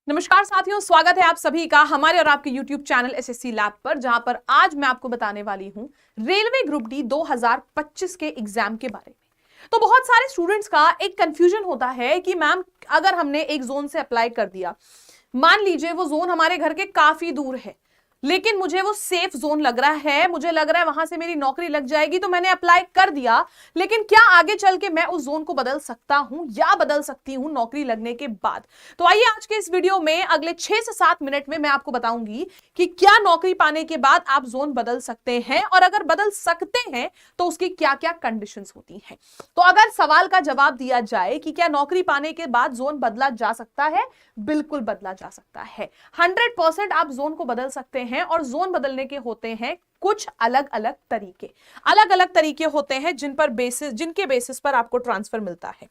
नमस्कार साथियों, स्वागत है आप सभी का हमारे और आपके YouTube चैनल एसएससी लैब पर, जहां पर आज मैं आपको बताने वाली हूं रेलवे ग्रुप डी 2025 के एग्जाम के बारे में। तो बहुत सारे स्टूडेंट्स का एक कंफ्यूजन होता है कि मैम अगर हमने एक जोन से अप्लाई कर दिया, मान लीजिए वो जोन हमारे घर के काफी दूर है, लेकिन मुझे वो सेफ जोन लग रहा है, मुझे लग रहा है वहां से मेरी नौकरी लग जाएगी, तो मैंने अप्लाई कर दिया, लेकिन क्या आगे चल के मैं उस जोन को बदल सकता हूं या बदल सकती हूं नौकरी लगने के बाद? तो आइए आज के इस वीडियो में अगले 6 से 7 मिनट में मैं आपको बताऊंगी कि क्या नौकरी पाने के बाद आप जोन बदल सकते हैं, और अगर बदल सकते हैं तो उसकी क्या क्या कंडीशंस होती हैं। तो अगर सवाल का जवाब दिया जाए कि क्या नौकरी पाने के बाद जोन बदला जा सकता है, बिल्कुल बदला जा सकता है। 100% आप जोन को बदल सकते हैं, और जोन बदलने के होते हैं कुछ अलग अलग तरीके होते हैं जिनके बेसिस पर आपको ट्रांसफर मिलता है।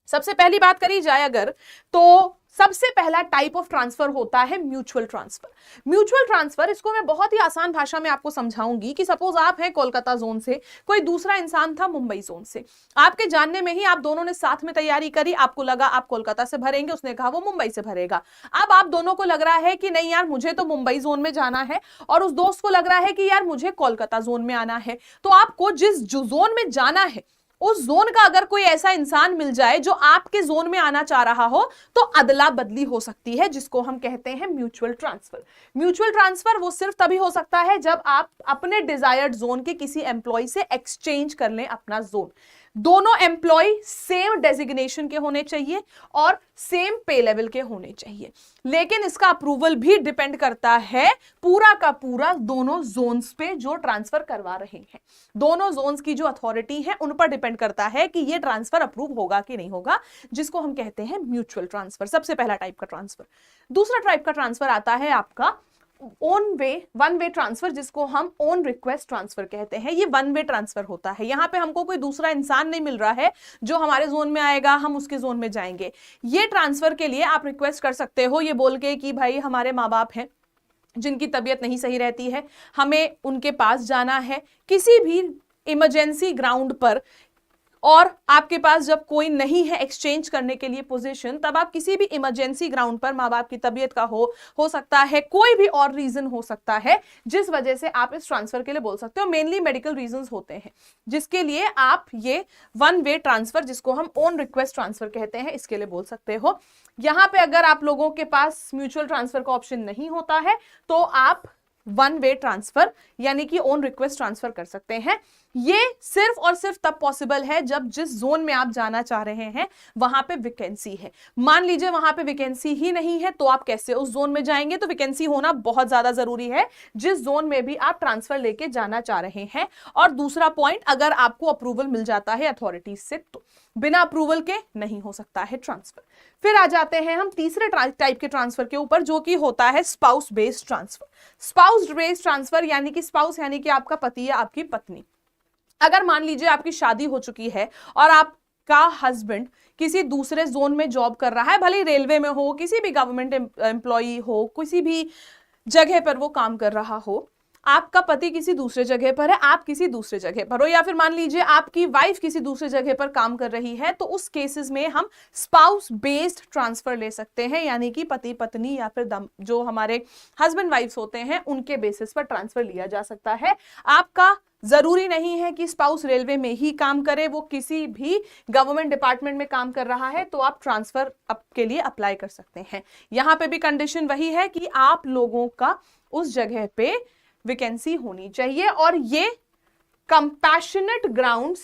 सबसे पहली बात करी जाए अगर, तो सबसे पहला टाइप ऑफ ट्रांसफर होता है म्यूचुअल ट्रांसफर। म्यूचुअल ट्रांसफर, इसको मैं बहुत ही आसान भाषा में आपको समझाऊंगी कि सपोज आप हैं कोलकाता जोन से, कोई दूसरा इंसान था मुंबई जोन से, आपके जानने में ही आप दोनों ने साथ में तैयारी करी, आपको लगा आप कोलकाता से भरेंगे, उसने कहा वो मुंबई से भरेगा। अब आप दोनों को लग रहा है कि नहीं यार मुझे तो मुंबई जोन में जाना है, और उस दोस्त को लग रहा है कि यार मुझे कोलकाता जोन में आना है। तो आपको जिस जोन में जाना है उस जोन का अगर कोई ऐसा इंसान मिल जाए जो आपके जोन में आना चाह रहा हो, तो अदला बदली हो सकती है, जिसको हम कहते हैं म्यूचुअल ट्रांसफर। म्यूचुअल ट्रांसफर वो सिर्फ तभी हो सकता है जब आप अपने डिजायर्ड जोन के किसी एम्प्लॉय से एक्सचेंज कर लें अपना जोन। दोनों एम्प्लॉय सेम डेजिग्नेशन के होने चाहिए और सेम पे लेवल के होने चाहिए, लेकिन इसका अप्रूवल भी डिपेंड करता है पूरा का पूरा दोनों जोन्स पे जो ट्रांसफर करवा रहे हैं। दोनों जोन्स की जो अथॉरिटी है उन पर डिपेंड करता है कि ये ट्रांसफर अप्रूव होगा कि नहीं होगा, जिसको हम कहते हैं म्यूचुअल ट्रांसफर। सबसे पहला टाइप का ट्रांसफर। दूसरा टाइप का ट्रांसफर आता है आपका वन वे ट्रांसफर, जिसको हम ऑन रिक्वेस्ट ट्रांसफर कहते हैं। ये वन वे ट्रांसफर होता है, यहां पे हमको कोई दूसरा इंसान नहीं मिल रहा है जो हमारे जोन में आएगा, हम उसके जोन में जाएंगे। ये ट्रांसफर के लिए आप रिक्वेस्ट कर सकते हो ये बोल के कि भाई हमारे माँ बाप हैं जिनकी तबीयत नहीं सही रहती है, हमें उनके पास जाना है किसी भी इमरजेंसी ग्राउंड पर, और आपके पास जब कोई नहीं है एक्सचेंज करने के लिए पोजीशन, तब आप किसी भी इमरजेंसी ग्राउंड पर, माँ बाप की तबीयत का हो सकता है, कोई भी और रीजन हो सकता है जिस वजह से आप इस ट्रांसफर के लिए बोल सकते हो। मेनली मेडिकल रीजंस होते हैं जिसके लिए आप ये वन वे ट्रांसफर, जिसको हम ऑन रिक्वेस्ट ट्रांसफर कहते हैं, इसके लिए बोल सकते हो। यहां पे अगर आप लोगों के पास म्यूचुअल ट्रांसफर का ऑप्शन नहीं होता है तो आप वन वे ट्रांसफर यानी कि ऑन रिक्वेस्ट ट्रांसफर कर सकते हैं। ये सिर्फ और सिर्फ तब पॉसिबल है जब जिस जोन में आप जाना चाह रहे हैं वहां पे वैकेंसी है। मान लीजिए वहां पे वैकेंसी ही नहीं है, तो आप कैसे उस जोन में जाएंगे? तो वैकेंसी होना बहुत ज्यादा जरूरी है जिस जोन में भी आप ट्रांसफर लेके जाना चाह रहे हैं। और दूसरा पॉइंट, अगर आपको अप्रूवल मिल जाता है अथॉरिटीज से, तो बिना अप्रूवल के नहीं हो सकता है ट्रांसफर। फिर आ जाते हैं हम तीसरे टाइप के ट्रांसफर के ऊपर, जो कि होता है spouse based transfer. Spouse based transfer यानी कि स्पाउस यानी कि आपका पति या आपकी पत्नी। अगर मान लीजिए आपकी शादी हो चुकी है और आपका हस्बैंड किसी दूसरे जोन में जॉब कर रहा है, भले ही रेलवे में हो, किसी भी गवर्नमेंट एम्प्लॉई हो, किसी भी जगह पर वो काम कर रहा हो, आपका पति किसी दूसरे जगह पर है, आप किसी दूसरे जगह पर हो, या फिर मान लीजिए आपकी वाइफ किसी दूसरे जगह पर काम कर रही है, तो उस केसेस में हम स्पाउस बेस्ड ट्रांसफर ले सकते हैं, यानी कि पति पत्नी या फिर जो हमारे हस्बैंड वाइफ्स होते हैं उनके बेसिस पर ट्रांसफर लिया जा सकता है। आपका जरूरी नहीं है कि स्पाउस रेलवे में ही काम करे, वो किसी भी गवर्नमेंट डिपार्टमेंट में काम कर रहा है तो आप ट्रांसफर के लिए अप्लाई कर सकते हैं। यहां पे भी कंडीशन वही है कि आप लोगों का उस जगह पे वैकेंसी होनी चाहिए, और ये कंपैशनेट ग्राउंड्स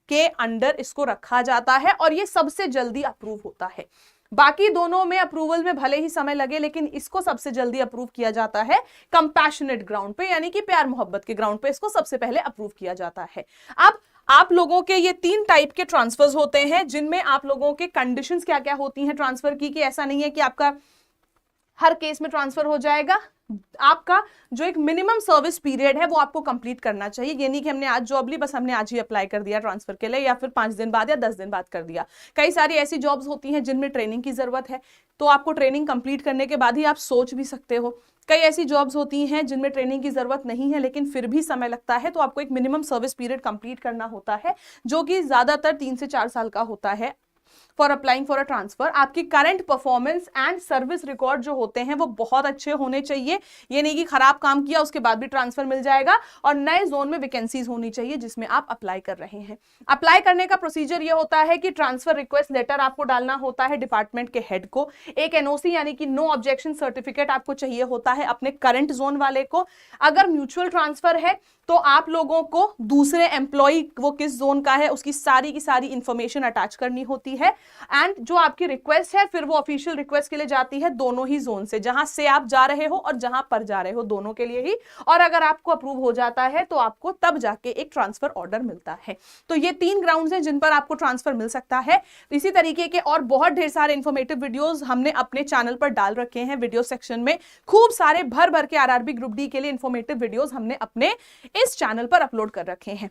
के अंडर इसको रखा जाता है, और ये सबसे जल्दी अप्रूव होता है। बाकी दोनों में अप्रूवल में भले ही समय लगे, लेकिन इसको सबसे जल्दी अप्रूव किया जाता है कंपैशनेट ग्राउंड पे, यानी कि प्यार मोहब्बत के ग्राउंड पे इसको सबसे पहले अप्रूव किया जाता है। अब आप लोगों के ये 3 टाइप के ट्रांसफर्स होते हैं, जिनमें आप लोगों के कंडीशंस क्या क्या होती हैं ट्रांसफर की, कि ऐसा नहीं है कि आपका हर केस में ट्रांसफर हो जाएगा। आपका जो एक मिनिमम सर्विस पीरियड है वो आपको कंप्लीट करना चाहिए। ये नहीं कि हमने आज जॉब ली, बस हमने आज ही अप्लाई कर दिया ट्रांसफर के लिए, या फिर 5 दिन बाद या 10 दिन बाद कर दिया। कई सारी ऐसी जॉब्स होती हैं जिनमें ट्रेनिंग की जरूरत है, तो आपको ट्रेनिंग कंप्लीट करने के बाद ही आप सोच भी सकते हो। कई ऐसी जॉब्स होती हैं जिनमें ट्रेनिंग की जरूरत नहीं है लेकिन फिर भी समय लगता है, तो आपको एक मिनिमम सर्विस पीरियड कंप्लीट करना होता है, जो कि ज्यादातर 3 से 4 साल का होता है। For applying for a transfer, आपकी current performance and service record जो होते हैं वो बहुत अच्छे होने चाहिए। ये नहीं कि खराब काम किया उसके बाद भी ट्रांसफर मिल जाएगा। और नए जोन में वैकेंसीज होनी चाहिए जिसमें आप अप्लाई कर रहे हैं। अप्लाई करने का प्रोसीजर ये होता है कि ट्रांसफर रिक्वेस्ट लेटर आपको डालना होता है डिपार्टमेंट के हेड को, एक एनओसी यानी कि नो ऑब्जेक्शन सर्टिफिकेट आपको चाहिए होता है अपने करंट जोन वाले को। अगर म्यूचुअल ट्रांसफर है तो आप लोगों को दूसरे एम्प्लॉय वो किस जोन का है उसकी सारी की सारी इंफॉर्मेशन अटैच करनी होती है। एंड जो आपकी रिक्वेस्ट है फिर वो ऑफिशियल रिक्वेस्ट के लिए जाती है दोनों ही जोन से, जहां से आप जा रहे हो और जहां पर जा रहे हो दोनों के लिए ही। और अगर आपको अप्रूव हो जाता है तो आपको तब जाके एक ट्रांसफर ऑर्डर मिलता है। तो ये 3 ग्राउंड्स हैं जिन पर आपको ट्रांसफर मिल सकता है। इसी तरीके के और बहुत ढेर सारे इंफॉर्मेटिव वीडियोस हमने अपने चैनल पर डाल रखे हैं। वीडियो सेक्शन में खूब सारे भर भर के आरआरबी ग्रुप डी के लिए इंफॉर्मेटिव वीडियोस हमने अपने इस चैनल पर अपलोड कर रखे हैं।